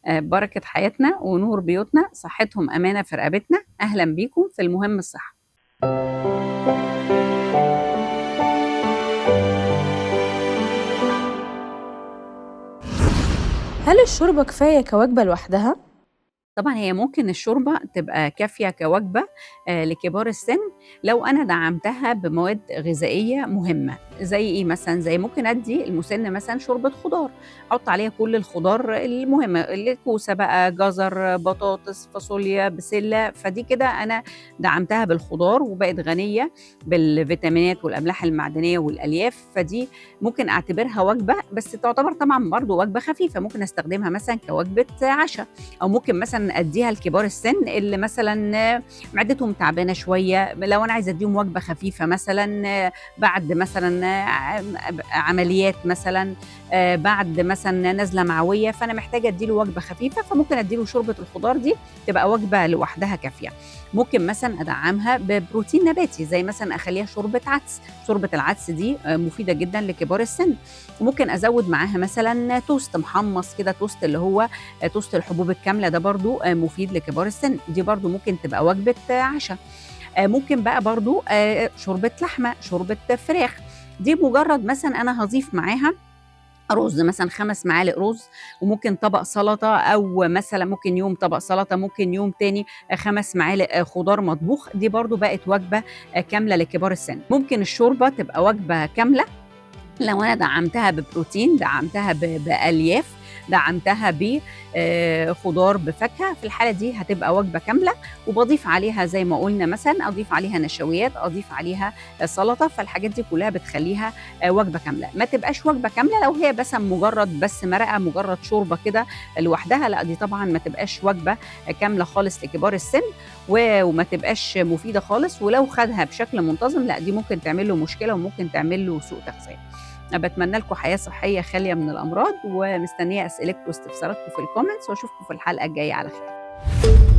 بركة حياتنا ونور بيوتنا، صحتهم أمانة في رقبتنا. أهلا بيكم في المهم الصحة. هل الشوربة كفاية كوجبة لوحدها؟ طبعا هي ممكن الشوربة تبقى كافية كوجبة لكبار السن لو أنا دعمتها بمواد غذائية مهمة. زي إيه مثلا؟ زي ممكن أدي المسن مثلا شوربة خضار، أحط عليها كل الخضار المهمة، الكوسة بقى، جزر، بطاطس، فاصوليا، بسلة. فدي كده أنا دعمتها بالخضار وبقت غنية بالفيتامينات والأملاح المعدنية والألياف. فدي ممكن أعتبرها وجبة، بس تعتبر طبعا برضو وجبة خفيفة، ممكن أستخدمها مثلا كوجبة عشاء. او ممكن مثلا اديها لكبار السن اللي مثلا معدتهم تعبانه شويه، لو انا عايزه اديهم وجبه خفيفه مثلا بعد مثلا عمليات مثلا، بعد مثلا نزله معويه، فانا محتاجه اديله وجبه خفيفه، فممكن اديله شوربه الخضار دي تبقى وجبه لوحدها كافيه. ممكن مثلا ادعمها ببروتين نباتي، زي مثلا اخليها شوربه عدس. شوربه العدس دي مفيده جدا لكبار السن. وممكن ازود معاها مثلا توست محمص كده، توست اللي هو توست الحبوب الكامله، ده برضو مفيد لكبار السن. دي برضو ممكن تبقى وجبه عشاء. ممكن بقى برضو شوربه لحمه، شوربه فراخ. دي مجرد مثلا انا هضيف معاها رز، مثلا 5 معالق رز، وممكن طبق سلطه، او مثلا ممكن يوم طبق سلطه، ممكن يوم تاني 5 معالق خضار مطبوخ. دي برضو بقت وجبه كامله لكبار السن. ممكن الشوربه تبقى وجبه كامله لو انا دعمتها ببروتين، دعمتها بالياف، دعمتها بخضار بفاكهه. في الحاله دي هتبقى وجبه كامله، وبضيف عليها زي ما قلنا مثلا اضيف عليها نشويات، اضيف عليها سلطه. فالحاجات دي كلها بتخليها وجبه كامله. ما تبقاش وجبه كامله لو هي بس مجرد بس مرقه، مجرد شوربه كده لوحدها، لا دي طبعا ما تبقاش وجبه كامله خالص لكبار السن، وما تبقاش مفيده خالص. ولو خدها بشكل منتظم، لا دي ممكن تعمل له مشكله وممكن تعمل له سوء تغذيه. أنا بتمنى لكم حياة صحية خالية من الأمراض، ومستنية أسئلتكم واستفساراتكم في الكومنتس، وأشوفكم في الحلقة الجاية على خير.